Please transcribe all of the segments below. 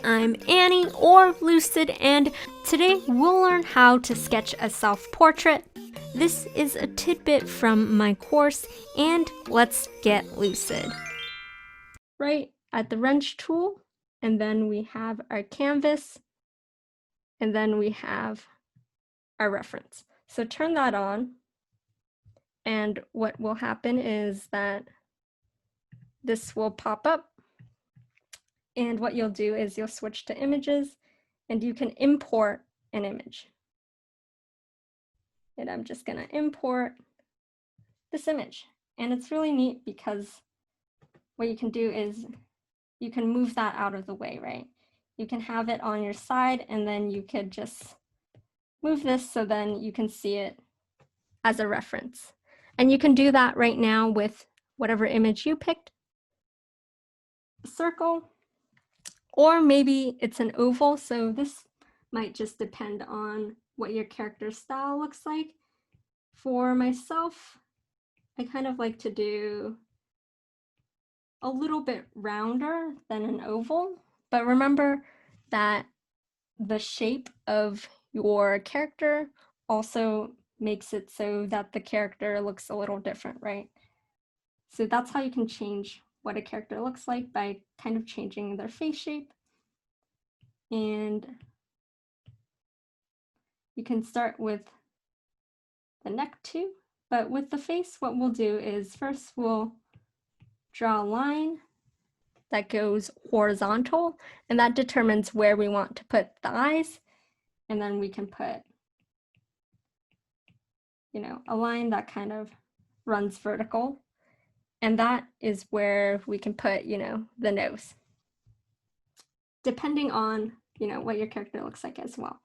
I'm Annie or Lucid, and today we'll learn how to sketch a self-portrait. This is a tidbit from my course, and let's get lucid. Right at the wrench tool, and then we have our canvas, and then we have our reference. So turn that on, and what will happen is that this will pop up. And what you'll do is you'll switch to images and you can import an image. And I'm just gonna import this image. And it's really neat because what you can do is you can move that out of the way, right? You can have it on your side and then you could just move this so then you can see it as a reference. And you can do that right now with whatever image you picked. A circle. Or maybe it's an oval, so this might just depend on what your character style looks like. For myself, I kind of like to do a little bit rounder than an oval, but remember that the shape of your character also makes it so that the character looks a little different, right? So that's how you can change what a character looks like, by kind of changing their face shape. And you can start with the neck too, but with the face, what we'll do is first we'll draw a line that goes horizontal, and that determines where we want to put the eyes. And then we can put, a line that kind of runs vertical. And that is where we can put, the nose, depending on, what your character looks like as well.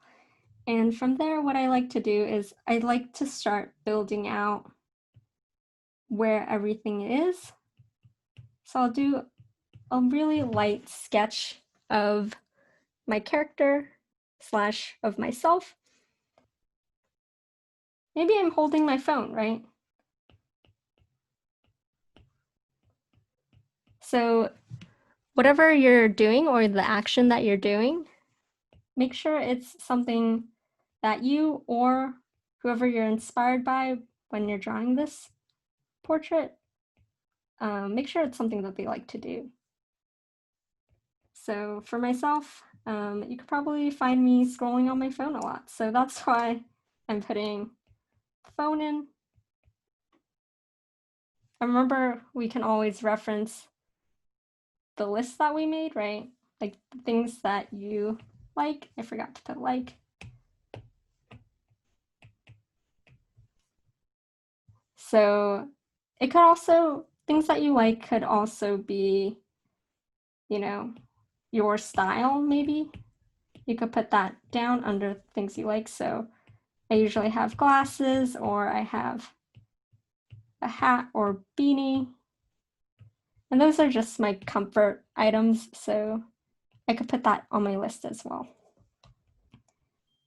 And from there, what I like to do is I like to start building out where everything is. So I'll do a really light sketch of my character / of myself. Maybe I'm holding my phone, right? So whatever you're doing or the action that you're doing, make sure it's something that you or whoever you're inspired by when you're drawing this portrait, make sure it's something that they like to do. So for myself, you could probably find me scrolling on my phone a lot. So that's why I'm putting phone in. And remember, we can always reference the list that we made, right? Like the things that you like. I forgot to put like. So it could also, things that you like could also be, your style maybe. You could put that down under things you like. So I usually have glasses, or I have a hat or beanie. And those are just my comfort items, so I could put that on my list as well.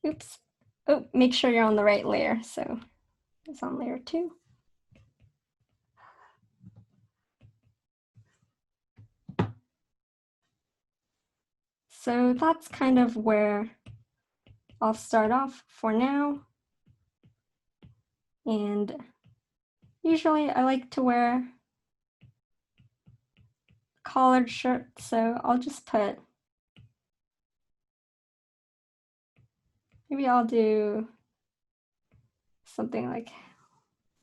Oops. Oh, make sure you're on the right layer. So it's on layer 2. So that's kind of where I'll start off for now. And usually I like to wear a collared shirt, so I'll just put, maybe I'll do something like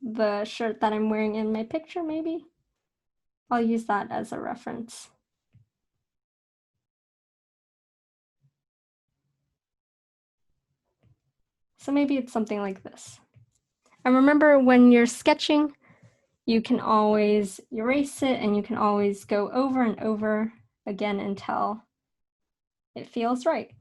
the shirt that I'm wearing in my picture, maybe. I'll use that as a reference. So maybe it's something like this. And remember, when you're sketching, you can always erase it, and you can always go over and over again until it feels right.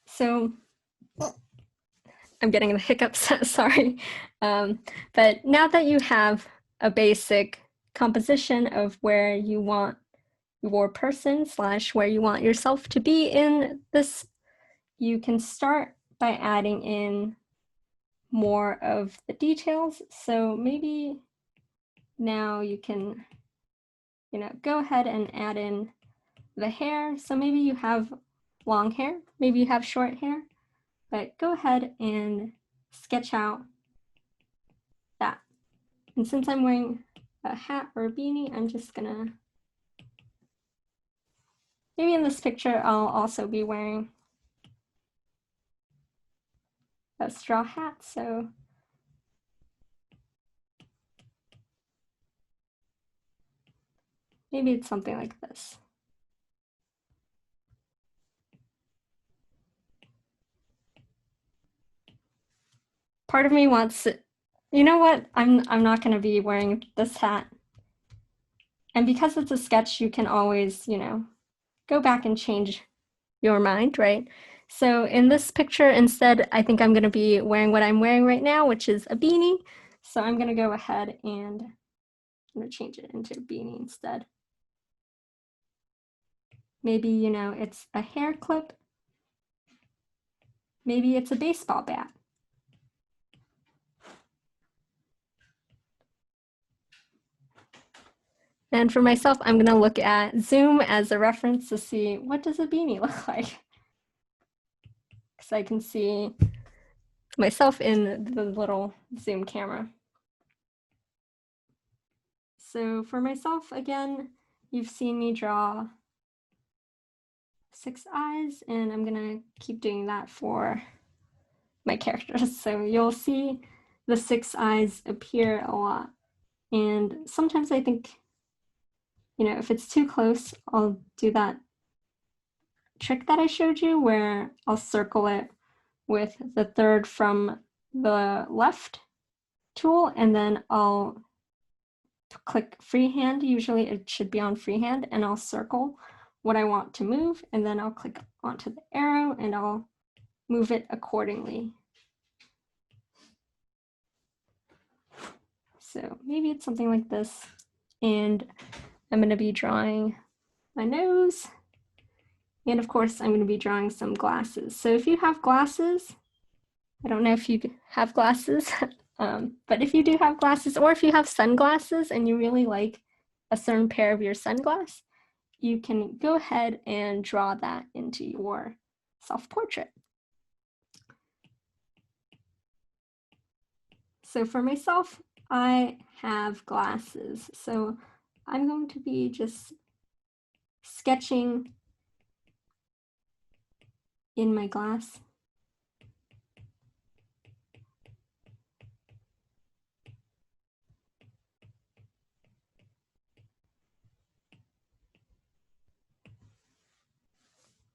So I'm getting the hiccups, sorry. But now that you have a basic composition of where you want your person / where you want yourself to be in this, you can start by adding in more of the details. So maybe now you can, go ahead and add in the hair. So maybe you have long hair, maybe you have short hair, but go ahead and sketch out that. And since I'm wearing a hat or a beanie, I'm just gonna, maybe in this picture, I'll also be wearing a straw hat. So maybe it's something like this. Part of me wants, you know what? I'm not gonna be wearing this hat. And because it's a sketch, you can always, go back and change your mind, right? So in this picture, instead, I think I'm gonna be wearing what I'm wearing right now, which is a beanie. So I'm gonna go ahead and I'm gonna change it into a beanie instead. Maybe, it's a hair clip. Maybe it's a baseball bat. And for myself, I'm gonna look at Zoom as a reference to see what does a beanie look like. Because I can see myself in the little Zoom camera. So for myself, again, you've seen me draw 6 eyes, and I'm gonna keep doing that for my characters. So you'll see the 6 eyes appear a lot. And sometimes I think, if it's too close, I'll do that trick that I showed you where I'll circle it with the third from the left tool, and then I'll click freehand. Usually it should be on freehand, and I'll circle what I want to move, and then I'll click onto the arrow and I'll move it accordingly. So maybe it's something like this, and I'm going to be drawing my nose, and of course I'm going to be drawing some glasses. So if you have glasses, I don't know if you have glasses, but if you do have glasses, or if you have sunglasses and you really like a certain pair of your sunglasses, you can go ahead and draw that into your self-portrait. So for myself, I have glasses. So I'm going to be just sketching in my glass.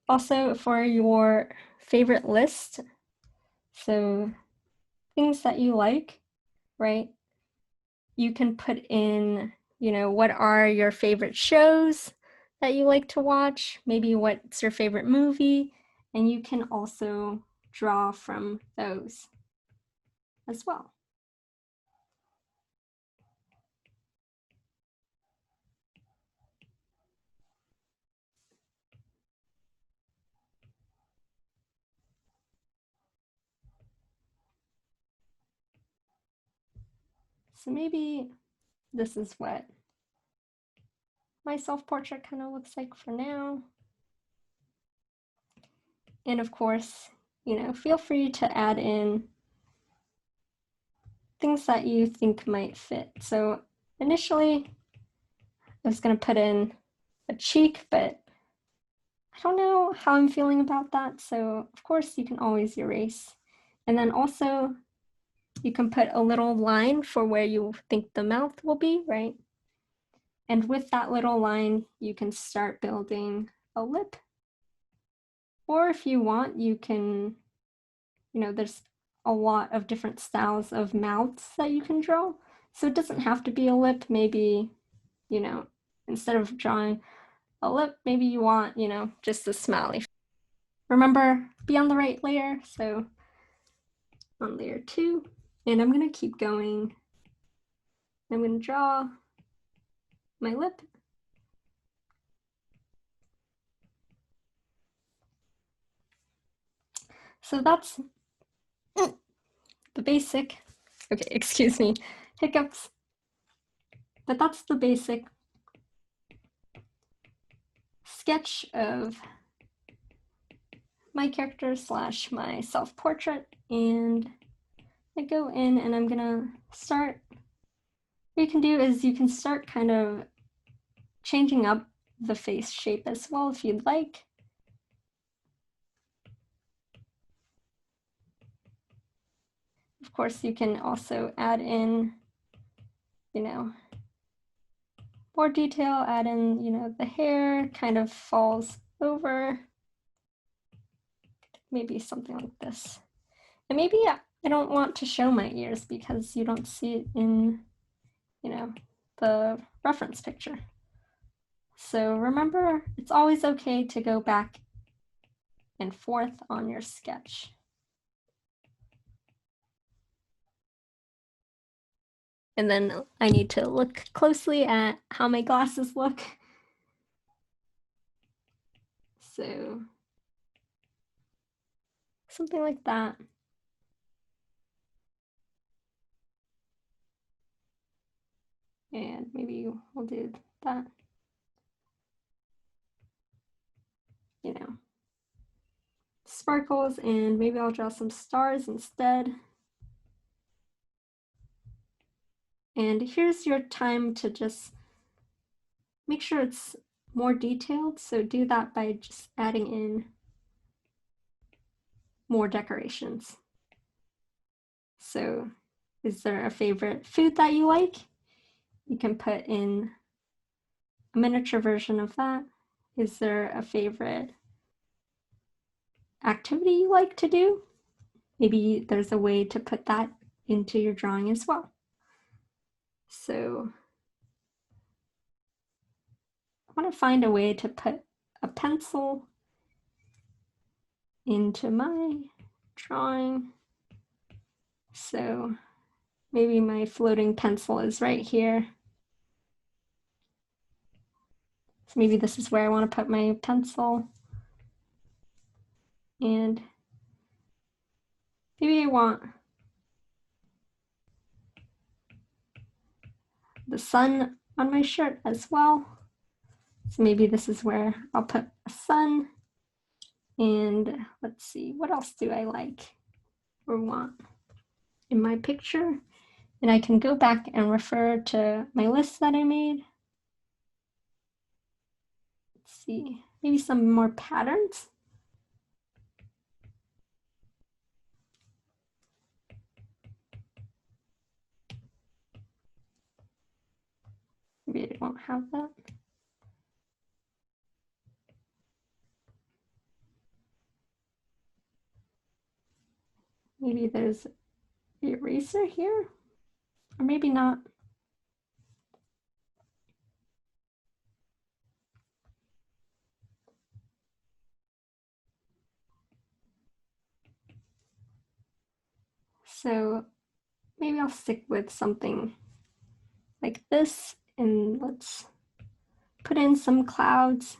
Also for your favorite list, so things that you like, right? You can put in, what are your favorite shows that you like to watch? Maybe what's your favorite movie? And you can also draw from those as well. So maybe this is what my self-portrait kind of looks like for now. And of course, feel free to add in things that you think might fit. So initially, I was going to put in a cheek, but I don't know how I'm feeling about that. So of course, you can always erase. And then also, you can put a little line for where you think the mouth will be, right? And with that little line, you can start building a lip. Or if you want, you can, there's a lot of different styles of mouths that you can draw. So it doesn't have to be a lip. Maybe, instead of drawing a lip, maybe you want, just a smiley. Remember, be on the right layer. So on layer 2, and I'm going to keep going. I'm going to draw my lip. So that's the the basic, okay, excuse me, hiccups, but that's the basic sketch of my character / my self-portrait. And I go in and I'm gonna start, what you can do is you can start kind of changing up the face shape as well if you'd like. Of course, you can also add in, you know, more detail, add in, you know, the hair kind of falls over, maybe something like this. And maybe I don't want to show my ears because you don't see it in, you know, the reference picture. So remember, it's always okay to go back and forth on your sketch. And then I need to look closely at how my glasses look. So something like that. And maybe we'll do that, you know, sparkles, and maybe I'll draw some stars instead. And here's your time to just make sure it's more detailed. So do that by just adding in more decorations. So is there a favorite food that you like? You can put in a miniature version of that. Is there a favorite activity you like to do? Maybe there's a way to put that into your drawing as well. So I want to find a way to put a pencil into my drawing. So maybe my floating pencil is right here. So maybe this is where I want to put my pencil. And maybe I want the sun on my shirt as well. So maybe this is where I'll put a sun. And let's see, what else do I like or want in my picture? And I can go back and refer to my list that I made. Let's see, maybe some more patterns. Maybe I won't have that. Maybe there's the eraser here, or maybe not. So maybe I'll stick with something like this, and let's put in some clouds.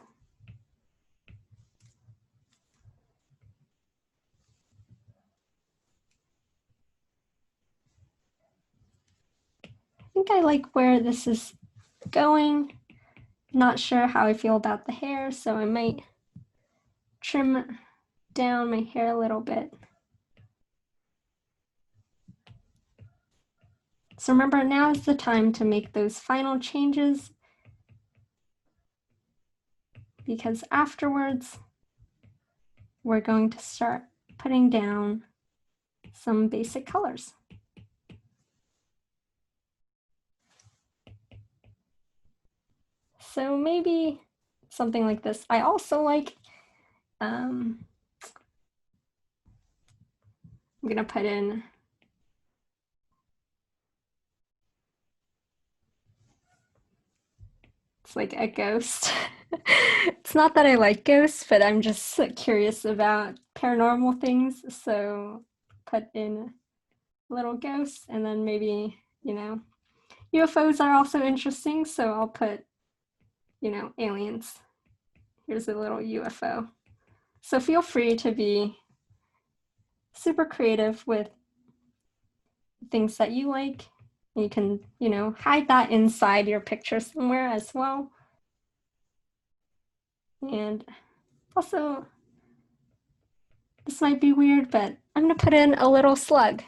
I think I like where this is going. Not sure how I feel about the hair, so I might trim down my hair a little bit. So remember, now is the time to make those final changes, because afterwards we're going to start putting down some basic colors. So maybe something like this. I also like, I'm gonna put in it's like a ghost. It's not that I like ghosts, but I'm just curious about paranormal things. So put in little ghosts, and then maybe, you know, UFOs are also interesting. So I'll put, you know, aliens. Here's a little UFO. So feel free to be super creative with things that you like. You can, you know, hide that inside your picture somewhere as well. And also, this might be weird, but I'm gonna put in a little slug.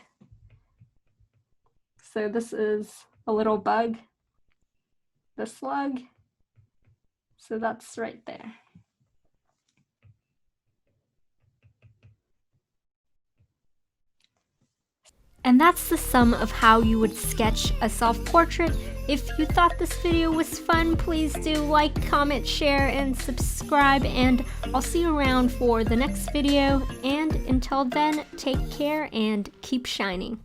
So this is a little bug, the slug. So that's right there. And that's the sum of how you would sketch a self-portrait. If you thought this video was fun, please do like, comment, share, and subscribe, and I'll see you around for the next video. And until then, take care and keep shining.